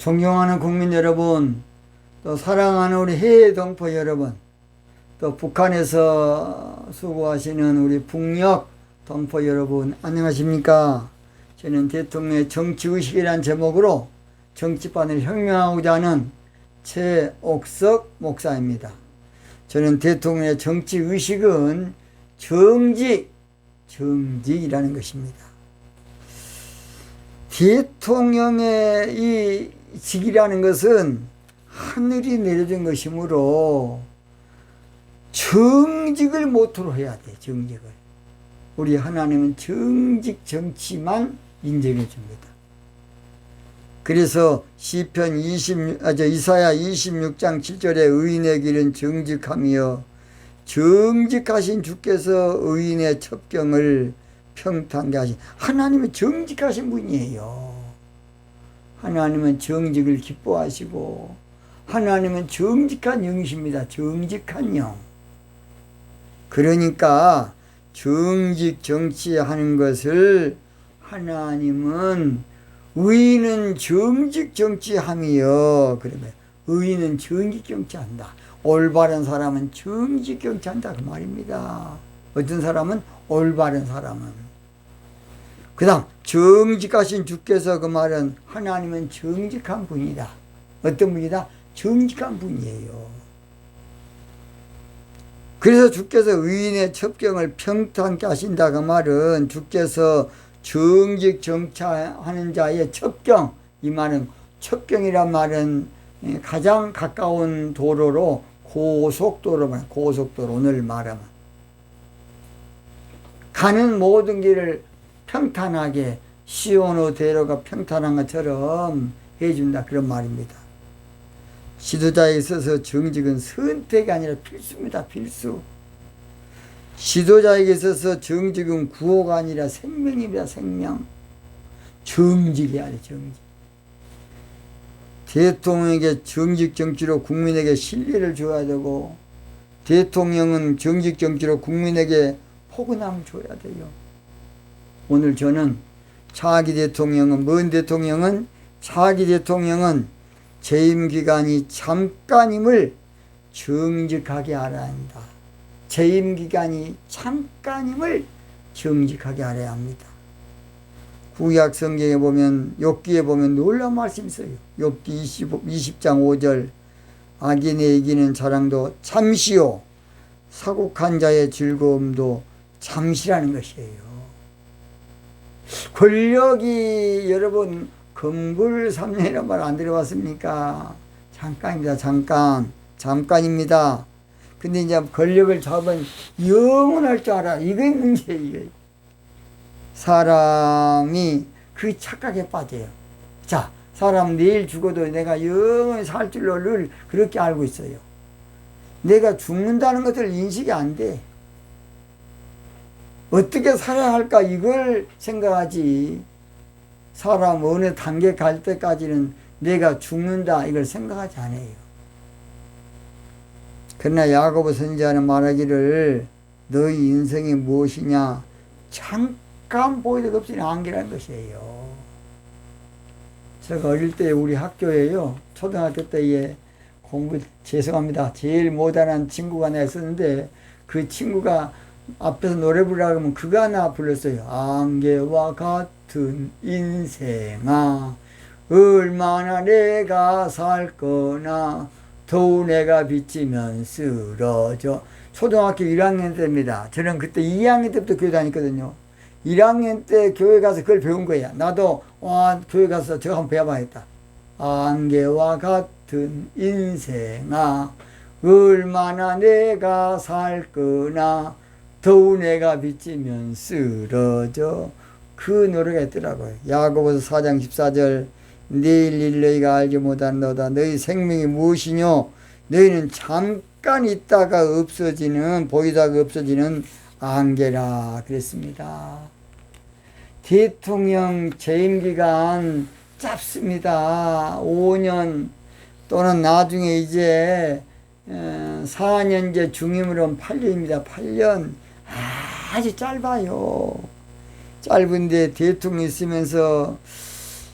존경하는 국민 여러분, 또 사랑하는 우리 해외 동포 여러분, 또 북한에서 수고하시는 우리 북녘 동포 여러분, 안녕하십니까? 저는 대통령의 정치의식이라는 제목으로 정치판을 혁명하고자 하는 최옥석 목사입니다. 저는 대통령의 정치의식은 정직이라는 것입니다. 대통령의 이 직이라는 것은 하늘이 내려준 것이므로 정직을 모토로 해야 돼. 정직을. 우리 하나님은 정직 정치만 인정해 줍니다. 그래서 시편 이사야 26장 7절에 의인의 길은 정직함이여 정직하신 주께서 의인의 첩경을 평탄게 하신, 하나님은 정직하신 분이에요. 하나님은 정직을 기뻐하시고 하나님은 정직한 영이십니다. 정직한 영. 그러니까 정직 정치하는 것을 하나님은 의인은 정직 정치함이여. 그러면 의인은 정직 정치한다. 올바른 사람은 정직 정치한다 그 말입니다. 어떤 사람은 올바른 사람은. 그 다음 정직하신 주께서, 그 말은 하나님은 정직한 분이다. 어떤 분이다? 정직한 분이에요. 그래서 주께서 의인의 첩경을 평탄케 하신다. 그 말은 주께서 정직 정치하는 자의 첩경, 이 말은 첩경이란 말은 가장 가까운 도로로 고속도로 오늘 말하면 가는 모든 길을 평탄하게 시온의 대로가 평탄한 것처럼 해준다, 그런 말입니다. 지도자에 있어서 정직은 선택이 아니라 필수입니다. 필수. 지도자에게 있어서 정직은 구호가 아니라 생명입니다. 생명. 정직해야 돼. 정직. 대통령에게 정직 정치로 국민에게 신뢰를 줘야 되고, 대통령은 정직 정치로 국민에게 포근함을 줘야 돼요. 오늘 저는 차기 대통령은 재임 기간이 잠깐임을 정직하게 알아야 한다. 재임 기간이 잠깐임을 정직하게 알아야 합니다. 구약 성경에 보면, 욥기에 보면 놀라운 말씀이 있어요. 욥기 20장 5절. 악인의 이기는 자랑도 잠시요, 사곡한 자의 즐거움도 잠시라는 것이에요. 권력이, 여러분, 금불 3년이라는 말 안 들어봤습니까? 잠깐입니다. 잠깐입니다. 근데 이제 권력을 잡으면 영원할 줄 알아. 이게 문제예요. 이게. 사람이 그 착각에 빠져요. 자, 사람 내일 죽어도 내가 영원히 살 줄로 늘 그렇게 알고 있어요. 내가 죽는다는 것을 인식이 안 돼. 어떻게 살아야 할까 이걸 생각하지. 사람 어느 단계 갈 때까지는 내가 죽는다 이걸 생각하지 않아요. 그러나 야고보 선지자는 말하기를 너희 인생이 무엇이냐 잠깐 보이득 없이 안개라는 것이에요. 제가 어릴 때 우리 학교에요, 초등학교 때에 공부, 죄송합니다, 제일 못하는 친구가 내가 있었는데, 그 친구가 앞에서 노래 부르라고 하면 그거 하나 불렀어요. 안개와 같은 인생아 얼마나 내가 살 거나 더운 해가 비치면 쓰러져. 초등학교 1학년 때입니다. 저는 그때 2학년 때부터 교회 다녔거든요. 1학년 때 교회 가서 그걸 배운 거야. 나도 교회 가서 저거 한번 배워봐야겠다. 안개와 같은 인생아 얼마나 내가 살 거나 더운 해가 비치면 쓰러져. 그 노래가 있더라고요. 야고보서 4장 14절. 내일 일 너희가 알지 못하노다. 너희 생명이 무엇이뇨? 너희는 잠깐 있다가 보이다가 없어지는 안개라 그랬습니다. 대통령 재임기간 짧습니다. 5년 또는 나중에 이제 4년제 중임으로는 8년입니다. 8년. 아주 짧아요. 짧은데 대통령 있으면서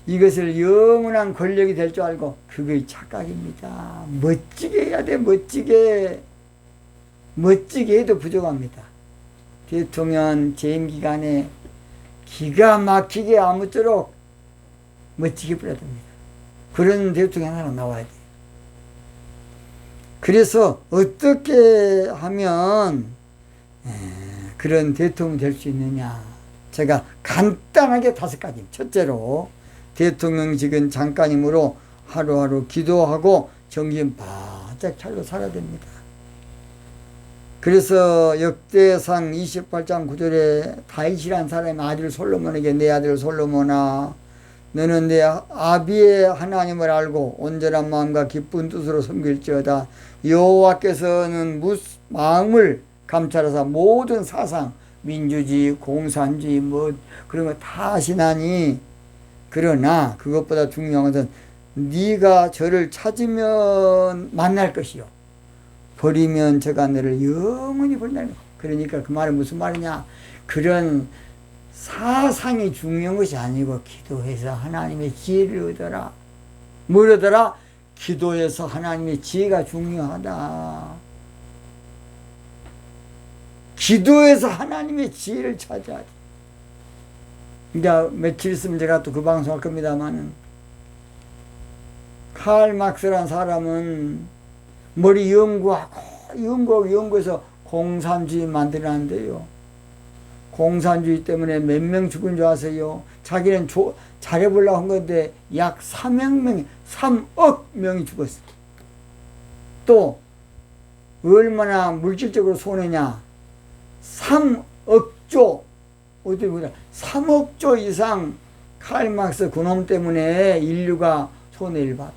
이것을 영원한 권력이 될 줄 알고 그거의 착각입니다. 멋지게 해야 돼. 멋지게 해도 부족합니다. 대통령 재임 기간에 기가 막히게 아무쪼록 멋지게 뿌려야 됩니다. 그런 대통령 하나 나와야 돼요. 그래서 어떻게 하면 그런 대통령이 될 수 있느냐. 제가 간단하게 5가지. 첫째로 대통령직은 잠깐이므로 하루하루 기도하고 정신 바짝 차리고 살아야 됩니다. 그래서 역대상 28장 9절에 다윗이란 사람이 아들 솔로몬에게 내 아들 솔로몬아 너는 내 아비의 하나님을 알고 온전한 마음과 기쁜 뜻으로 섬길지어다. 여호와께서는 마음을 감찰하사 모든 사상 민주주의 공산주의 그런 거 다 하시나니 그러나 그것보다 중요한 것은 네가 저를 찾으면 만날 것이요 버리면 저가 너를 영원히 버린다는 거. 그러니까 그 말은 무슨 말이냐. 그런 사상이 중요한 것이 아니고 기도해서 하나님의 지혜를 얻어라. 뭘 얻어라? 기도해서 하나님의 지혜가 중요하다. 기도해서 하나님의 지혜를 찾아야지. 그러니까 며칠 있으면 제가 또 그 방송할 겁니다만은 칼 막스라는 사람은 머리 연구해서 공산주의 만들어놨는데요. 공산주의 때문에 몇 명 죽은 줄 아세요? 자기는 잘해보려고 한 건데 약 3억 명이 죽었어요. 또 얼마나 물질적으로 손해냐. 3억조, 어디 보자. 3억조 이상 칼 막스 그놈 때문에 인류가 손해를 봤다.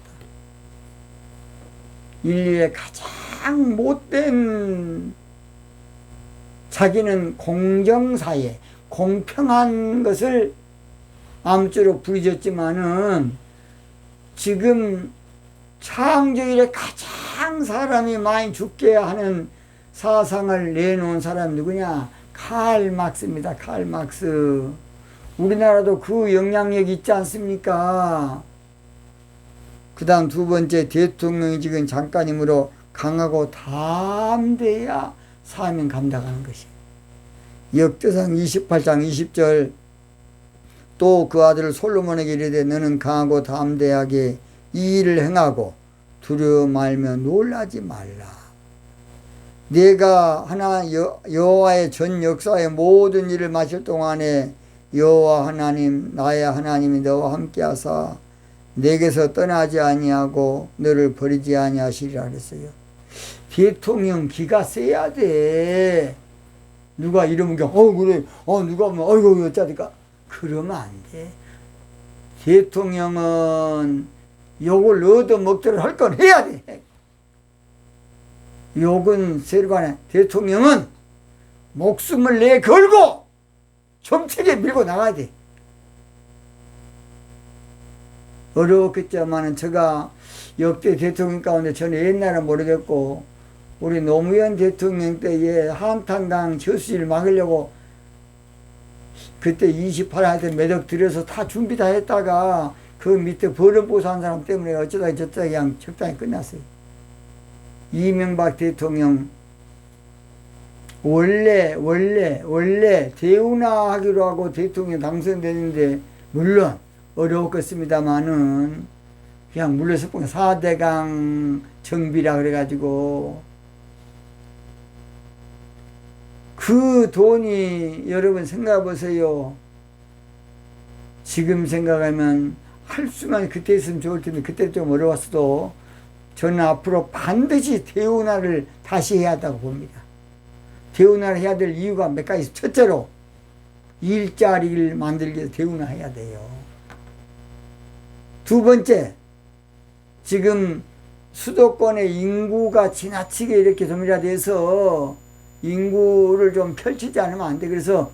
인류의 가장 못된, 자기는 공정사회, 공평한 것을 암주로 부르짖지만은 지금 창조일에 가장 사람이 많이 죽게 하는 사상을 내놓은 사람이 누구냐? 칼 막스입니다. 칼 막스. 우리나라도 그 영향력이 있지 않습니까? 그 다음 2번째, 대통령이 지금 잠깐이므로 강하고 담대해야 사명 감당하는 것이에요. 역대상 28장 20절 또 그 아들 솔로몬에게 이르되 너는 강하고 담대하게 이 일을 행하고 두려워 말며 놀라지 말라. 내가 여호와의 전 역사의 모든 일을 마칠 동안에 여호와 하나님 나의 하나님이 너와 함께하사 내게서 떠나지 아니하고 너를 버리지 아니하시리라 그랬어요. 대통령 기가 세야 돼. 누가 이러면 그래 누가 뭐 어이구 어쩌니까 그러면 안 돼. 대통령은 욕을 얻어먹도록 할 건 해야 돼. 욕은 세르반에 대통령은 목숨을 내 걸고 정책에 밀고 나가야 돼. 어려웠겠지만은 제가 역대 대통령 가운데 저는 옛날은 모르겠고 우리 노무현 대통령 때에 한탄강 저수지를 막으려고 그때 28한테 매덕 들여서 다 준비 다 했다가 그 밑에 벌금보수한 사람 때문에 어쩌다 그냥 적당히 끝났어요. 이명박 대통령 원래 대우나 하기로 하고 대통령 당선됐는데 물론 어려웠겠습니다만은 그냥 물러서 4대강 정비라 그래가지고 그 돈이 여러분 생각해 보세요. 지금 생각하면 할 수만 그때 있으면 좋을 텐데 그때 좀 어려웠어도 저는 앞으로 반드시 대운하를 다시 해야 한다고 봅니다. 대운하를 해야 될 이유가 몇 가지. 첫째로 일자리를 만들기 위해서 대운하 해야 돼요. 2번째, 지금 수도권의 인구가 지나치게 이렇게 조밀화돼서 인구를 좀 펼치지 않으면 안 돼. 그래서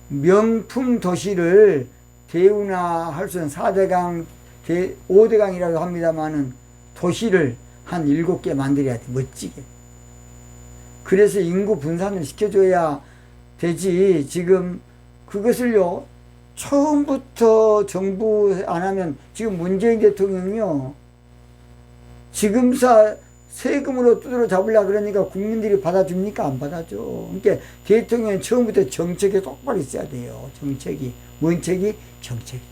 명품 도시를 대운하할 수 있는 4대강, 5대강이라고 합니다만은 도시를 한 7개 만들어야 돼. 멋지게. 그래서 인구 분산을 시켜줘야 되지. 지금 그것을요 처음부터 정부 안 하면 지금 문재인 대통령이요. 지금사 세금으로 두드러 잡으려 그러니까 국민들이 받아줍니까? 안 받아줘. 그러니까 대통령은 처음부터 정책이 똑바로 있어야 돼요. 정책이. 뭔 책이? 정책이.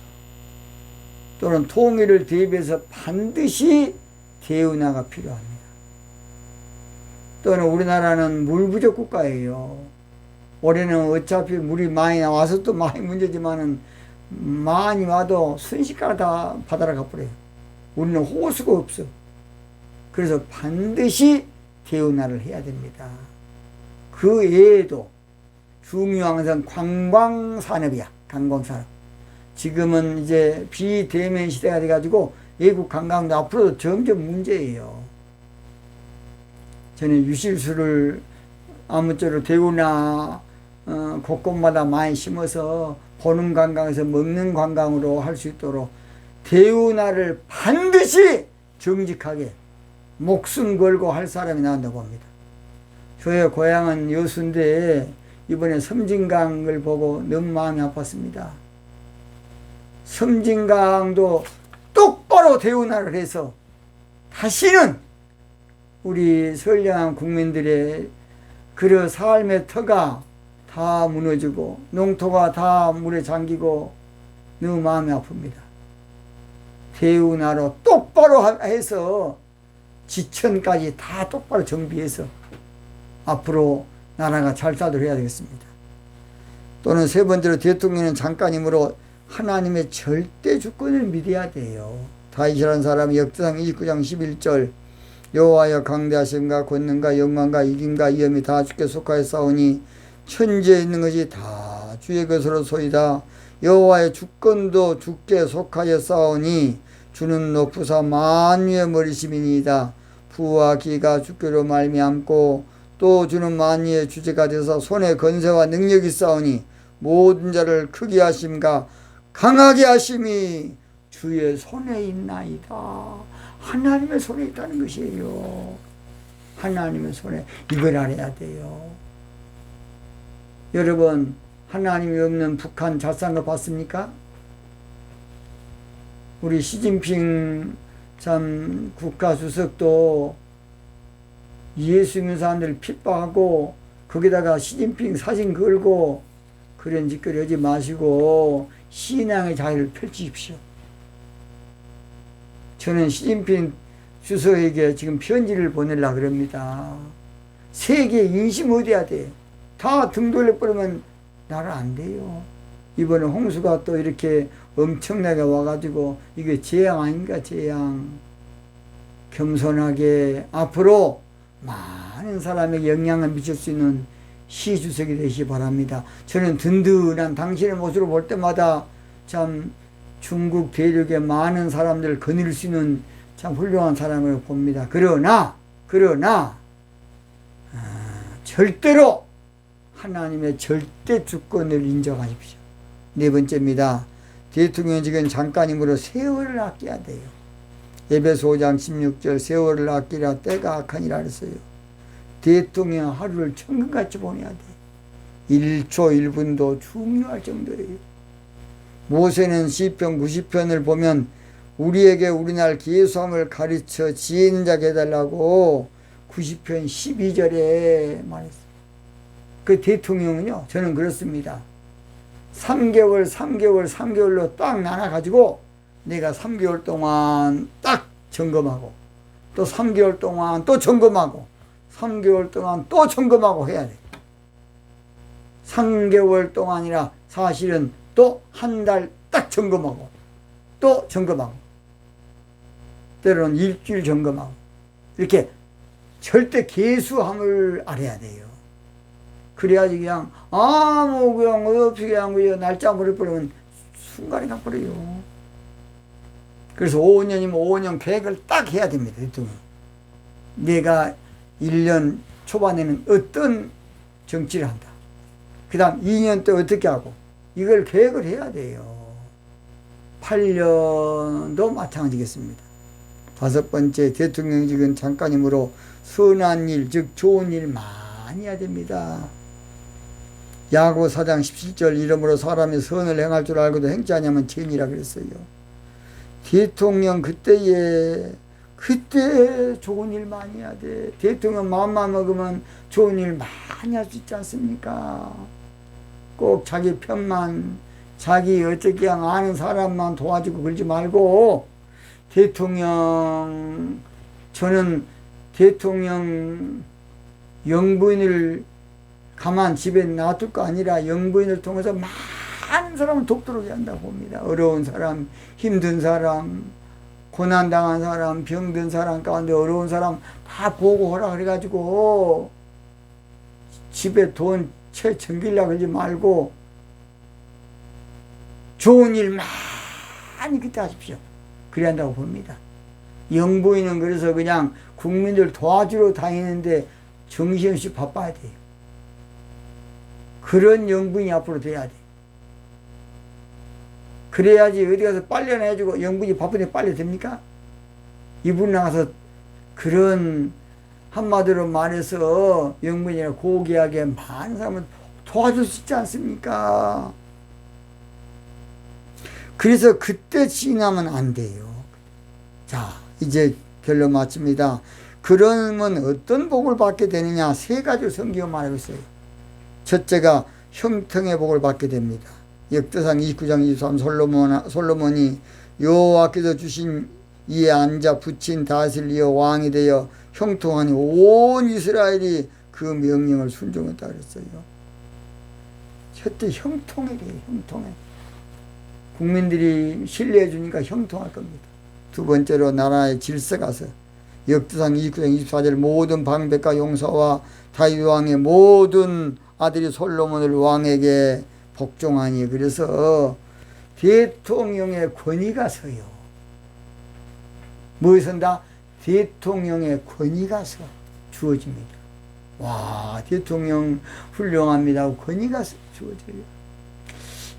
또는 통일을 대비해서 반드시 대운하가 필요합니다. 또는 우리나라는 물 부족 국가예요. 올해는 어차피 물이 많이 나와서 또 많이 문제지만은 많이 와도 순식간에 다 바다로 가버려요. 우리는 호수가 없어. 그래서 반드시 대운하를 해야 됩니다. 그 외에도 중요한 것은 관광산업이야. 관광산업. 지금은 이제 비대면 시대가 돼가지고 외국 관광도 앞으로도 점점 문제예요. 저는 유실수를 아무쪼록 대구나 곳곳마다 많이 심어서 보는 관광에서 먹는 관광으로 할 수 있도록 대운하를 반드시 정직하게 목숨 걸고 할 사람이 나온다고 봅니다. 저의 고향은 여수인데 이번에 섬진강을 보고 너무 마음이 아팠습니다. 섬진강도 똑바로 대운하를 해서 다시는 우리 선량한 국민들의 그 삶의 터가 다 무너지고 농토가 다 물에 잠기고 너무 마음이 아픕니다. 대운하로 똑바로 해서 지천까지 다 똑바로 정비해서 앞으로 나라가 잘 살도록 해야 되겠습니다. 또는 세 번째로 대통령은 잠깐이므로 하나님의 절대 주권을 믿어야 돼요. 다윗이라는 사람이 역대상 29장 11절 여호와여 강대하심과 권능과 영광과 이김과 위엄이 다 주께 속하였사오니 천지에 있는 것이 다 주의 것으로 소이다. 여호와의 주권도 주께 속하였사오니 주는 높으사 만유의 머리심이니이다. 부와 기가 주께로 말미암고 또 주는 만유의 주제가 되사 손에 건세와 능력이 있사오니 모든 자를 크게 하심과 강하게 하심이 주의 손에 있나이다. 하나님의 손에 있다는 것이에요. 하나님의 손에. 이걸 알아야 돼요. 여러분, 하나님이 없는 북한 잘 산 거 봤습니까? 우리 시진핑 참 국가주석도 예수 믿는 사람들 핍박하고 거기다가 시진핑 사진 걸고 그런 짓거리 하지 마시고 신앙의 자유를 펼치십시오. 저는 시진핑 주석에게 지금 편지를 보내려고 그럽니다. 세계 인심 얻어야 돼요. 다 등 돌려버리면 나라 안 돼요. 이번에 홍수가 또 이렇게 엄청나게 와가지고 이게 재앙 아닌가, 재앙. 겸손하게 앞으로 많은 사람에게 영향을 미칠 수 있는 시주석이 되시기 바랍니다. 저는 든든한 당신의 모습을 볼 때마다 참 중국 대륙의 많은 사람들을 거느릴 수 있는 참 훌륭한 사람을 봅니다. 그러나 절대로 하나님의 절대 주권을 인정하십시오. 네 번째입니다. 대통령직은 잠깐이므로 세월을 아껴야 돼요. 에베소 5장 16절 세월을 아끼라 때가 악하니라 그랬어요. 대통령 하루를 천금같이 보내야 돼. 1초 1분도 중요할 정도예요. 모세는 시편 90편을 보면 우리에게 우리날 계수함을 가르쳐 지혜 있는 자게 해달라고 90편 12절에 말했어요. 그 대통령은요, 저는 그렇습니다. 3개월로 딱 나눠가지고 내가 3개월 동안 딱 점검하고 또 3개월 동안 또 점검하고 3개월 동안 또 점검하고 해야 돼. 3개월 동안이라 사실은 또 한 달 딱 점검하고 또 점검하고 때로는 일주일 점검하고 이렇게 절대 계수함을 알아야 돼요. 그래야지 그냥 그냥 어떻게 그냥 날짜 버려버리면 순간에 가버려요. 그래서 5년이면 5년 계획을 딱 해야 됩니다. 대통령. 내가 1년 초반에는 어떤 정치를 한다. 그 다음 2년 때 어떻게 하고 이걸 계획을 해야 돼요. 8년도 마찬가지겠습니다. 다섯 번째, 대통령직은 잠깐이므로 선한 일, 즉 좋은 일 많이 해야 됩니다. 야고보 4장 17절 이러므로 사람이 선을 행할 줄 알고도 행치 아니하면 죄니라 그랬어요. 대통령 그때 좋은 일 많이 해야 돼. 대통령 마음만 먹으면 좋은 일 많이 할 수 있지 않습니까? 꼭 자기 편만, 자기 어떻게 아는 사람만 도와주고 그러지 말고, 저는 대통령 영부인을 가만 집에 놔둘 거 아니라 영부인을 통해서 많은 사람을 돕도록 해야 한다고 봅니다. 어려운 사람, 힘든 사람, 고난당한 사람, 병든 사람 가운데 어려운 사람 다 보고 하라 그래가지고 집에 돈 채 챙기려고 하지 말고 좋은 일 많이 그때 하십시오. 그래야 한다고 봅니다. 영부인은 그래서 그냥 국민들 도와주러 다니는데 정신없이 바빠야 돼요. 그런 영부인이 앞으로 돼야 돼. 그래야지 어디 가서 빨래나 해주고, 영부인이 바쁜데 빨래 됩니까? 이분 나가서 그런, 한마디로 말해서 영부인이나 고귀하게 많은 사람을 도와줄 수 있지 않습니까? 그래서 그때 지나면 안 돼요. 자, 이제 결론 마칩니다. 그러면 어떤 복을 받게 되느냐? 세 가지로 성경은 말하고 있어요. 첫째가 형통의 복을 받게 됩니다. 역대상 29장 23 솔로몬이 여호와께서 주신 이에 앉아 붙인 다윗을 이어 왕이 되어 형통하니 온 이스라엘이 그 명령을 순종했다 그랬어요. 첫째 형통에 돼요. 형통에. 국민들이 신뢰해 주니까 형통할 겁니다. 두 번째로 나라의 질서가서 역대상 29장 24절 모든 방백과 용사와 다윗 왕의 모든 아들이 솔로몬을 왕에게 복종하니, 그래서 대통령의 권위가 서요. 뭐 선다? 대통령의 권위가 서 주어집니다. 와, 대통령 훌륭합니다. 권위가 주어져요.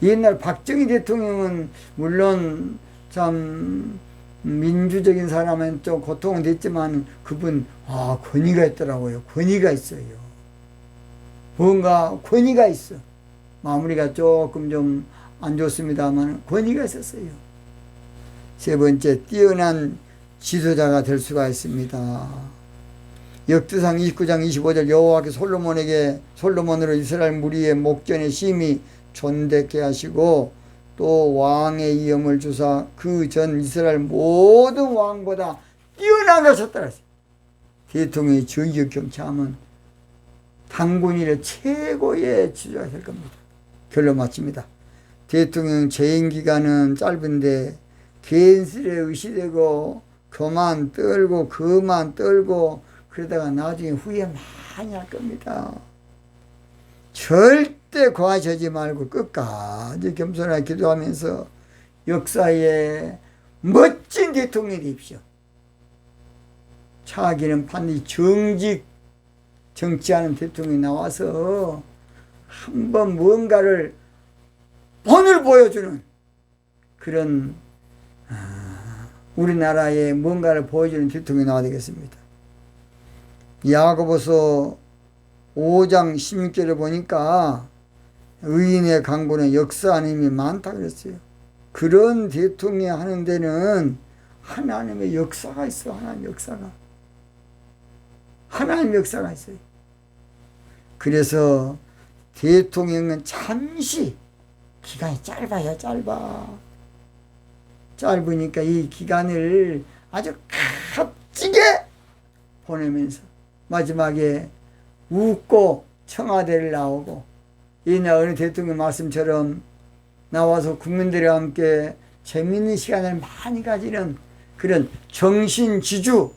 옛날 박정희 대통령은 물론 참 민주적인 사람은 좀 고통은 됐지만 그분 권위가 있더라고요. 권위가 있어요. 뭔가 권위가 있어. 마무리가 조금 좀 안 좋습니다만 권위가 있었어요. 세 번째, 뛰어난 지도자가 될 수가 있습니다. 역대상 29장 25절 여호와께 솔로몬으로 이스라엘 무리의 목전에 심히 존대케 하시고 또 왕의 이음을 주사 그 전 이스라엘 모든 왕보다 뛰어난 것이었다 그랬어요. 대통령이 정의를 경치하면 당군일의 최고의 지도자가 될 겁니다. 결론 마칩니다. 대통령 재임 기간은 짧은데 괜스레 의시되고 그만 떨고 그러다가 나중에 후회 많이 할 겁니다. 절대 과하지 말고 끝까지 겸손하게 기도하면서 역사에 멋진 대통령이 되십시오. 차기는 반드시 정치하는 대통령이 나와서 한번 뭔가를 본을 보여주는 그런 우리나라에 뭔가를 보여주는 대통령이 나와야 되겠습니다. 야고보서 5장 16절을 보니까 의인의 강구는 역사하는 힘이 많다 그랬어요. 그런 대통령 하는 데는 하나님의 역사가 있어. 하나님 역사가 있어요. 그래서 대통령은 잠시 기간이 짧아요. 짧으니까 이 기간을 아주 값지게 보내면서 마지막에 웃고 청와대를 나오고 이날 어느 대통령 말씀처럼 나와서 국민들과 함께 재미있는 시간을 많이 가지는 그런 정신지주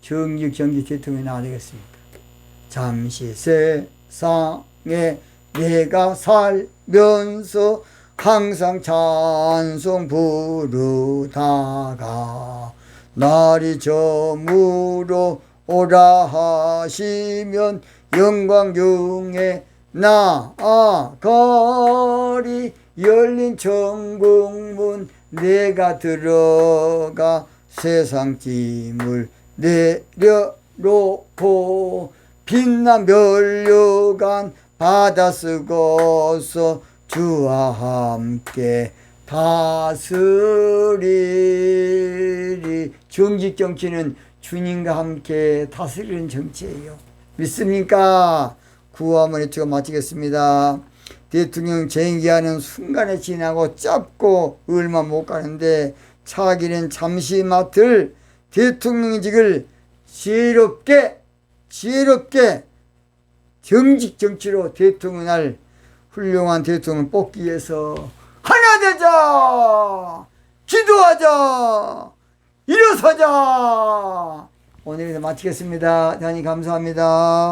정직 대통령이 나와야 되겠습니다. 잠시 세상에 내가 살면서 항상 찬송 부르다가 날이 저물어 오라 하시면 영광 중에 나아가리. 열린 천국문 내가 들어가 세상 짐을 내려놓고 빛나 멸려간 받아쓰고서 주와 함께 다스리리. 정직 정치는 주님과 함께 다스리는 정치예요. 믿습니까? 구호함을 외치고 마치겠습니다. 대통령 재임기하는 순간에 지나고 짧고 얼마 못 가는데 차기는 잠시 맡을 대통령직을 지혜롭게 정직 정치로 대통령을 훌륭한 대통령을 뽑기 위해서 하나 되자, 기도하자, 일어서자. 오늘에도 마치겠습니다. 대단히 감사합니다.